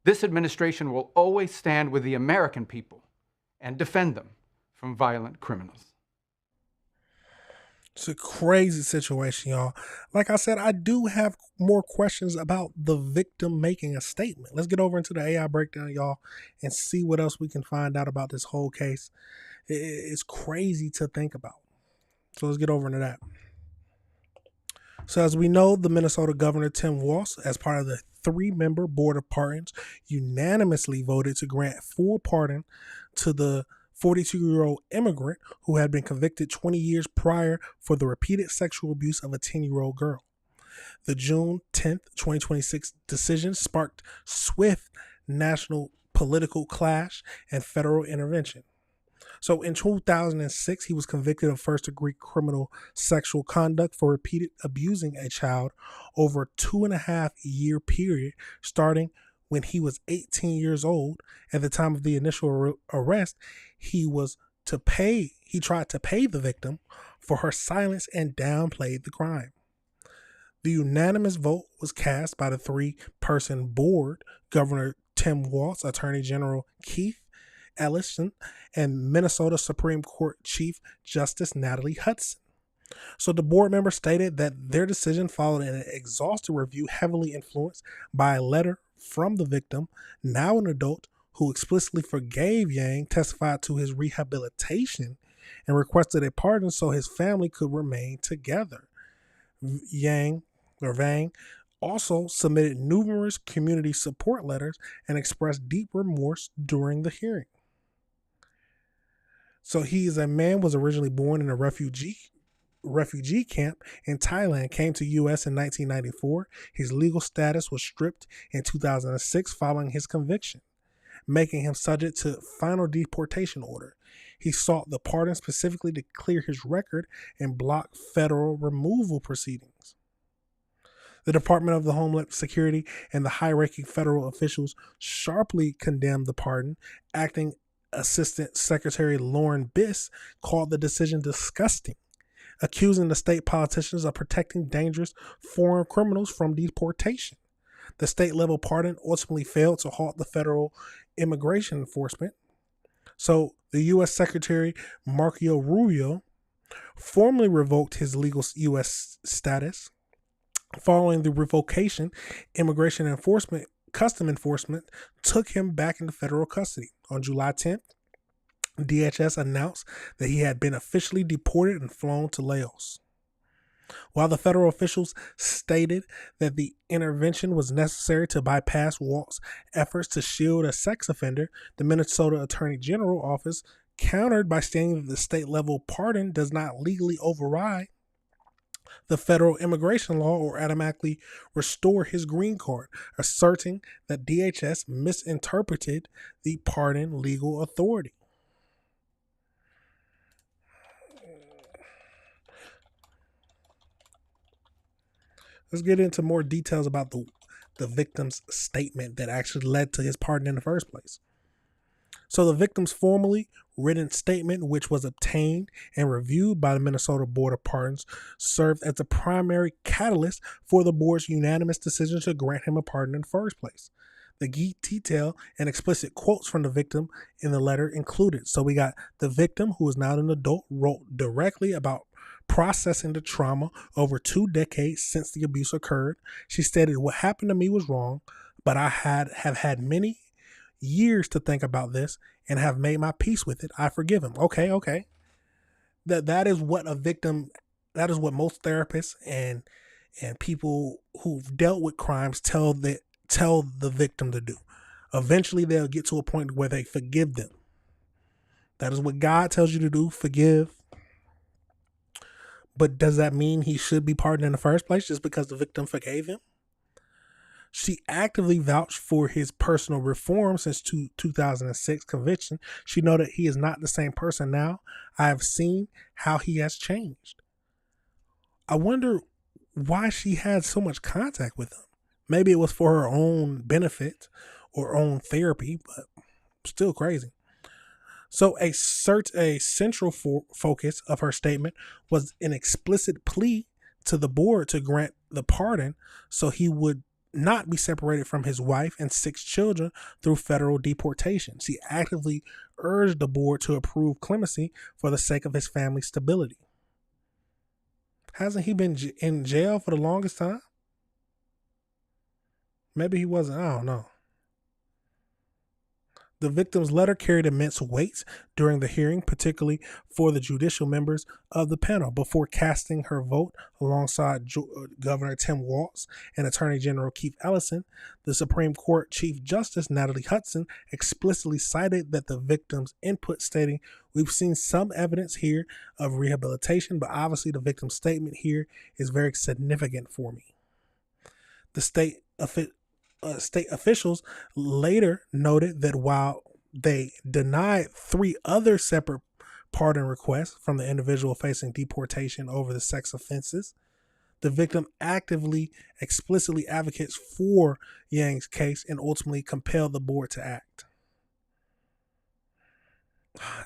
This administration will always stand with the American people and defend them from violent criminals. It's a crazy situation, y'all. Like I said, I do have more questions about the victim making a statement. Let's get over into the AI breakdown, y'all, and see what else we can find out about this whole case. It's crazy to think about. So let's get over into that. So as we know, the Minnesota Governor Tim Walz, as part of the 3-member Board of Pardons, unanimously voted to grant full pardon to the 42-year-old immigrant who had been convicted 20 years prior for the repeated sexual abuse of a 10-year-old girl. The June 10th, 2026 decision sparked swift national political clash and federal intervention. So in 2006, he was convicted of first-degree criminal sexual conduct for repeated abusing a child over a 2.5-year period, starting when he was 18 years old. At the time of the initial arrest, he tried to pay the victim for her silence and downplayed the crime. The unanimous vote was cast by the 3-person board: Governor Tim Walz, Attorney General Keith Ellison, and Minnesota Supreme Court Chief Justice Natalie Hudson. So the board members stated that their decision followed an exhaustive review heavily influenced by a letter from the victim, now an adult, who explicitly forgave Yang, testified to his rehabilitation, and requested a pardon so his family could remain together. Vang also submitted numerous community support letters and expressed deep remorse during the hearing. So he is a man was originally born in a refugee camp in Thailand, came to U.S. in 1994. His legal status was stripped in 2006 following his conviction, making him subject to final deportation order. He sought the pardon specifically to clear his record and block federal removal proceedings. The Department of the Homeland Security and the high-ranking federal officials sharply condemned the pardon. Acting Assistant Secretary Lauren Biss called the decision disgusting, accusing the state politicians of protecting dangerous foreign criminals from deportation. The state-level pardon ultimately failed to halt the federal immigration enforcement. So the U.S. Secretary Marco Rubio formally revoked his legal U.S. status. Following the revocation, Immigration Enforcement, Custom Enforcement took him back into federal custody. On July 10th, DHS announced that he had been officially deported and flown to Laos. While the federal officials stated that the intervention was necessary to bypass Walz's efforts to shield a sex offender, the Minnesota Attorney General office countered by stating that the state-level pardon does not legally override the federal immigration law or automatically restore his green card, asserting that DHS misinterpreted the pardon legal authority. Let's get into more details about the victim's statement that actually led to his pardon in the first place. So the victim's formally written statement, which was obtained and reviewed by the Minnesota Board of Pardons, served as the primary catalyst for the board's unanimous decision to grant him a pardon in the first place. The detail and explicit quotes from the victim in the letter included. So we got the victim, who is now an adult, wrote directly about processing the trauma over 2 decades since the abuse occurred. She stated, "What happened to me was wrong, but I have had many years to think about this and have made my peace with it. I forgive him." Okay. That is what a victim, that is what most therapists and people who've dealt with crimes tell the victim to do. Eventually they'll get to a point where they forgive them. That is what God tells you to do, forgive. But does that mean he should be pardoned in the first place just because the victim forgave him? She actively vouched for his personal reform since 2006 conviction. She noted he is not the same person now. I have seen how he has changed. I wonder why she had so much contact with him. Maybe it was for her own benefit or own therapy, but still crazy. So a central focus of her statement was an explicit plea to the board to grant the pardon so he would not be separated from his wife and 6 children through federal deportation. She actively urged the board to approve clemency for the sake of his family's stability. Hasn't he been in jail for the longest time? Maybe he wasn't. I don't know. The victim's letter carried immense weight during the hearing, particularly for the judicial members of the panel. Before casting her vote alongside Governor Tim Walz and Attorney General Keith Ellison, the Supreme Court Chief Justice Natalie Hudson explicitly cited that the victim's input, stating, "We've seen some evidence here of rehabilitation, but obviously the victim's statement here is very significant for me." The state officials later noted that while they denied 3 other separate pardon request from the individual facing deportation over the sex offenses. The victim actively, explicitly advocates for Yang's case and ultimately compelled the board to act.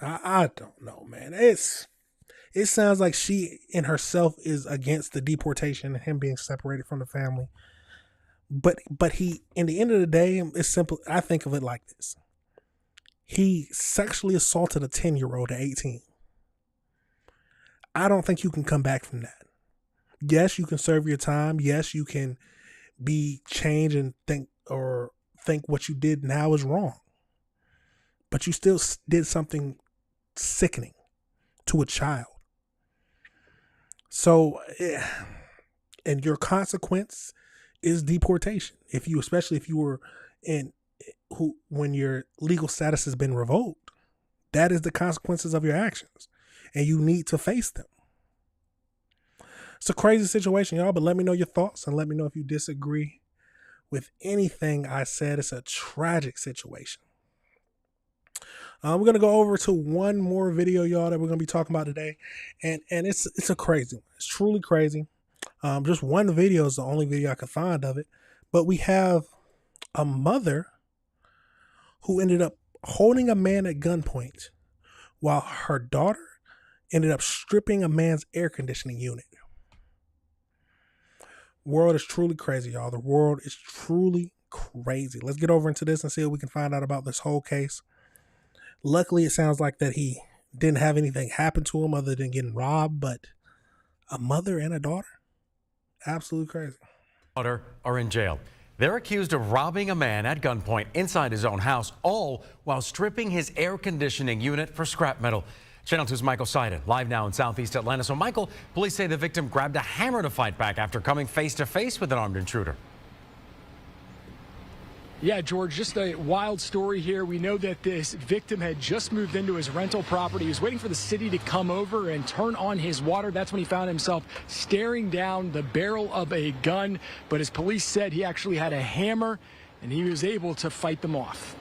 I don't know, man. It sounds like she in herself is against the deportation and him being separated from the family. But he, in the end of the day, it's simple. I think of it like this. He sexually assaulted a 10-year-old at 18. I don't think you can come back from that. Yes, you can serve your time. Yes, you can be changed and think what you did now is wrong. But you still did something sickening to a child. So, and your consequence is deportation. Especially if you were when your legal status has been revoked, that is the consequences of your actions, and you need to face them. It's a crazy situation, y'all, but let me know your thoughts and let me know if you disagree with anything I said. It's a tragic situation. We're going to go over to one more video, y'all, that we're going to be talking about today. And it's a crazy one. It's truly crazy. Just one video is the only video I could find of it. But we have a mother who ended up holding a man at gunpoint while her daughter ended up stripping a man's air conditioning unit. World is truly crazy, y'all. The world is truly crazy. Let's get over into this and see what we can find out about this whole case. Luckily, it sounds like that he didn't have anything happen to him other than getting robbed, but a mother and a daughter? Absolutely crazy. Daughter are in jail. They're accused of robbing a man at gunpoint inside his own house, all while stripping his air conditioning unit for scrap metal. Channel 2's Michael Seiden, live now in Southeast Atlanta. So, Michael, police say the victim grabbed a hammer to fight back after coming face to face with an armed intruder. Yeah, George, just a wild story here. We know that this victim had just moved into his rental property. He was waiting for the city to come over and turn on his water. That's when he found himself staring down the barrel of a gun. But as police said, he actually had a hammer and he was able to fight them off.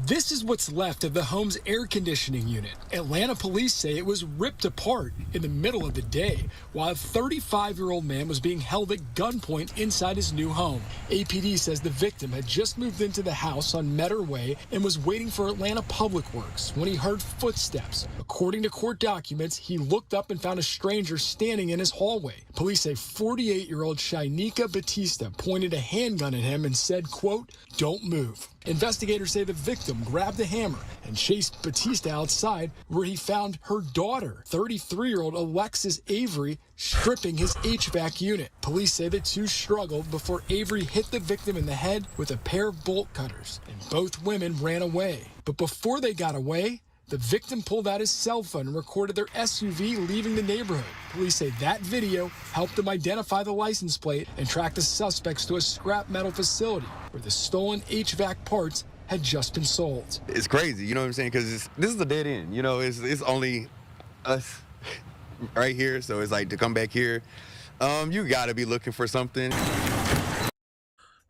This is what's left of the home's air conditioning unit. Atlanta police say it was ripped apart in the middle of the day while a 35-year-old man was being held at gunpoint inside his new home. APD says the victim had just moved into the house on Metter Way and was waiting for Atlanta Public Works when he heard footsteps. According to court documents, he looked up and found a stranger standing in his hallway. Police say 48-year-old Shainika Batista pointed a handgun at him and said, quote, "Don't move." Investigators say the victim grabbed the hammer and chased Batista outside, where he found her daughter, 33-year-old Alexis Avery, stripping his HVAC unit. Police say the two struggled before Avery hit the victim in the head with a pair of bolt cutters, and both women ran away. But before they got away, the victim pulled out his cell phone and recorded their SUV leaving the neighborhood. Police say that video helped them identify the license plate and track the suspects to a scrap metal facility where the stolen HVAC parts had just been sold. It's crazy, you know what I'm saying? Because this is a dead end, you know, it's only us right here. So it's like to come back here, you got to be looking for something.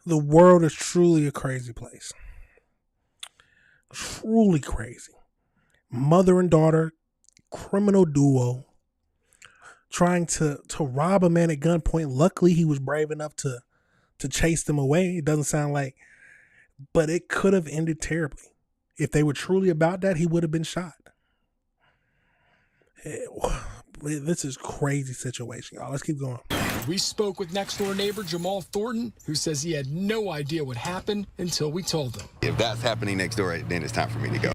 The world is truly a crazy place. Truly crazy. Mother and daughter, criminal duo, trying to rob a man at gunpoint. Luckily, he was brave enough to chase them away. It doesn't sound like, but it could have ended terribly. If they were truly about that, he would have been shot. This is a crazy situation, y'all. Let's keep going. We spoke with next-door neighbor Jamal Thornton, who says he had no idea what happened until we told him. If that's happening next door, then it's time for me to go.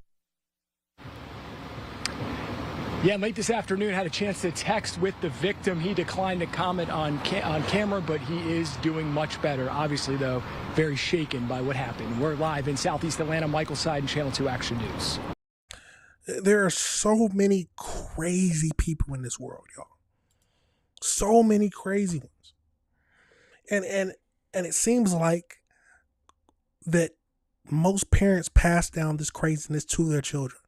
Yeah, late this afternoon, had a chance to text with the victim. He declined to comment on camera, but he is doing much better. Obviously, though, very shaken by what happened. We're live in Southeast Atlanta. Michael Seiden, Channel 2 Action News. There are so many crazy people in this world, y'all. So many crazy ones. And it seems like that most parents pass down this craziness to their children.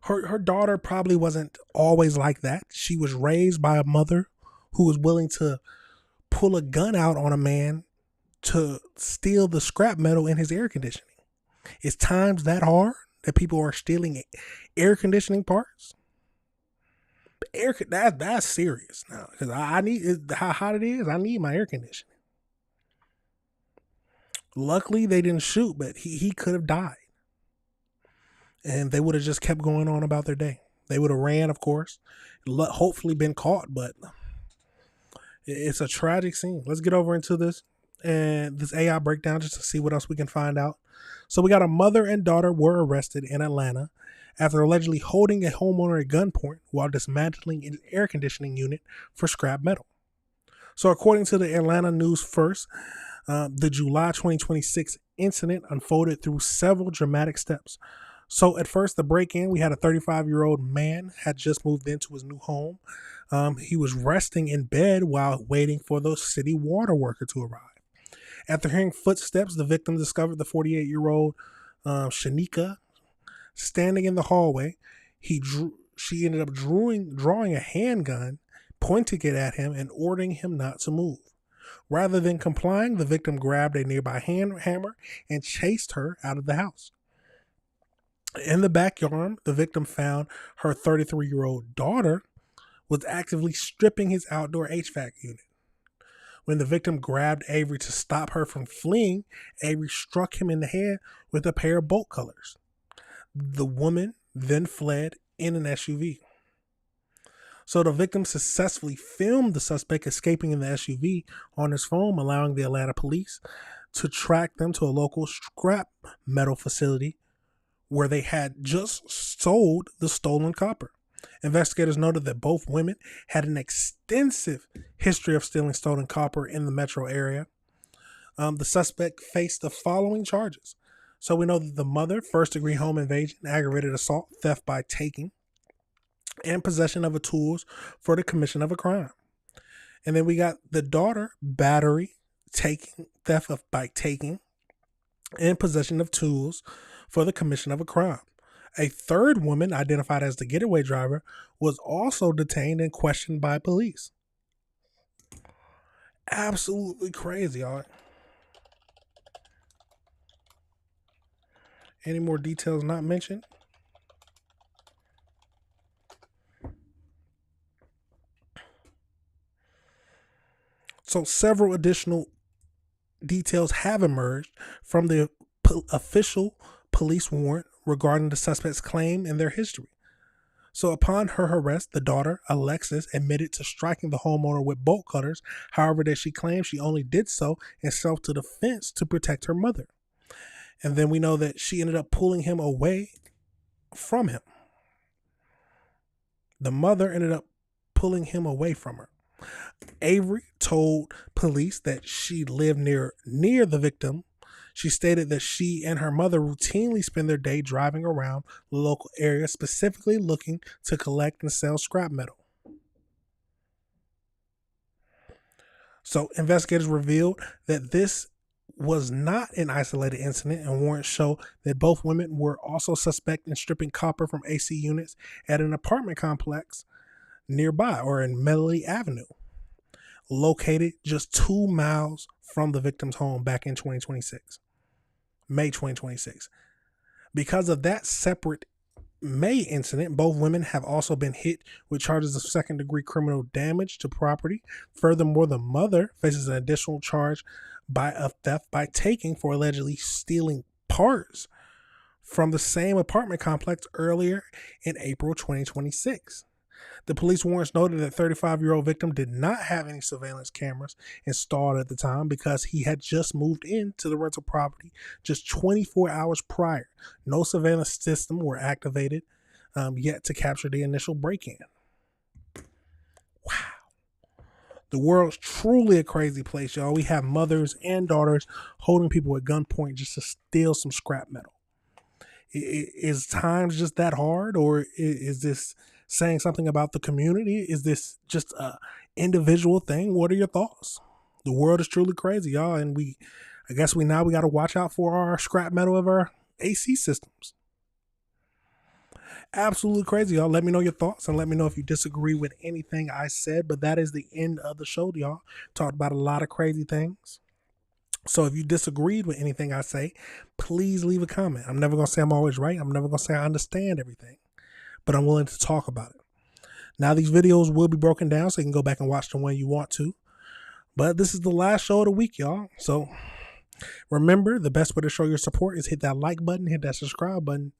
Her daughter probably wasn't always like that. She was raised by a mother who was willing to pull a gun out on a man to steal the scrap metal in his air conditioning. Is times that hard? that people are stealing air conditioning parts? That's serious now, because I need, how hot it is, I need my air conditioning. Luckily, they didn't shoot, but he could have died. And they would have just kept going on about their day. They would have ran, of course, hopefully been caught, but it's a tragic scene. Let's get over into this and this AI breakdown just to see what else we can find out. So we got a mother and daughter were arrested in Atlanta after allegedly holding a homeowner at gunpoint while dismantling an air conditioning unit for scrap metal. So according to the Atlanta News First, the July 2026 incident unfolded through several dramatic steps. So at first, the break-in, we had a 35-year-old man had just moved into his new home. He was resting in bed while waiting for the city water worker to arrive. After hearing footsteps, the victim discovered the 48-year-old Shanika standing in the hallway. She ended up drawing a handgun, pointing it at him and ordering him not to move. Rather than complying, the victim grabbed a nearby hammer and chased her out of the house. In the backyard, the victim found her 33-year-old daughter was actively stripping his outdoor HVAC unit. When the victim grabbed Avery to stop her from fleeing, Avery struck him in the head with a pair of bolt cutters. The woman then fled in an SUV. So the victim successfully filmed the suspect escaping in the SUV on his phone, allowing the Atlanta police to track them to a local scrap metal facility where they had just sold the stolen copper. Investigators noted that both women had an extensive history of stealing stolen copper in the metro area. The suspect faced the following charges. So we know that the mother, first-degree home invasion, aggravated assault, theft by taking, and possession of tools for the commission of a crime. And then we got the daughter, battery, taking, theft by taking, and possession of tools for the commission of a crime. A third woman, identified as the getaway driver, was also detained and questioned by police. Absolutely crazy, y'all. Any more details not mentioned? So several additional details have emerged from the official police warrant regarding the suspect's claim and their history. So upon her arrest, the daughter, Alexis, admitted to striking the homeowner with bolt cutters. However, that she claimed she only did so in self-defense to protect her mother. And then we know that she ended up pulling him away from him. The mother ended up pulling him away from her. Avery told police that she lived near the victim. She stated that she and her mother routinely spend their day driving around the local area, specifically looking to collect and sell scrap metal. So investigators revealed that this was not an isolated incident, and warrants show that both women were also suspect in stripping copper from AC units at an apartment complex nearby, or in Melody Avenue, located just 2 miles from the victim's home back in May 2026. Because of that separate May incident, both women have also been hit with charges of second-degree criminal damage to property. Furthermore, the mother faces an additional charge of theft by taking for allegedly stealing parts from the same apartment complex earlier in April 2026. The police warrants noted that 35-year-old victim did not have any surveillance cameras installed at the time because he had just moved into the rental property just 24 hours prior. No surveillance system were activated yet to capture the initial break-in. Wow. The world's truly a crazy place, y'all. We have mothers and daughters holding people at gunpoint just to steal some scrap metal. Is times just that hard, or is this saying something about the community? Is this just a individual thing? What are your thoughts? The world is truly crazy, y'all, and I guess we got to watch out for our scrap metal of our AC systems. Absolutely crazy, y'all. Let me know your thoughts and let me know if you disagree with anything I said. But that is the end of the show, y'all. Talked about a lot of crazy things. So if you disagreed with anything I say, please leave a comment. I'm never going to say I'm always right. I'm never going to say I understand everything, but I'm willing to talk about it. Now these videos will be broken down so you can go back and watch the one you want to. But this is the last show of the week, y'all. So remember, the best way to show your support is hit that like button, hit that subscribe button,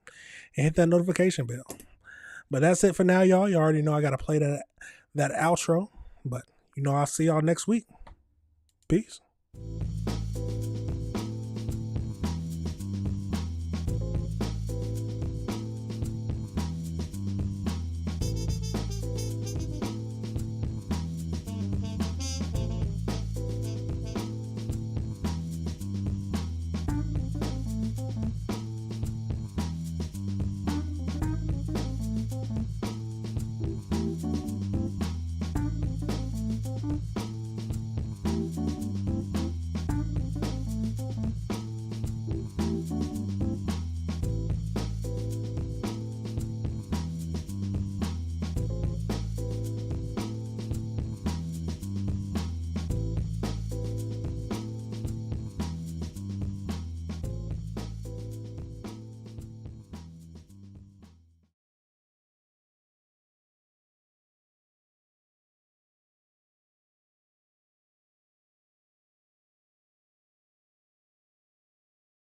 and hit that notification bell. But that's it for now, y'all. You already know I got to play that outro. But, I'll see y'all next week. Peace.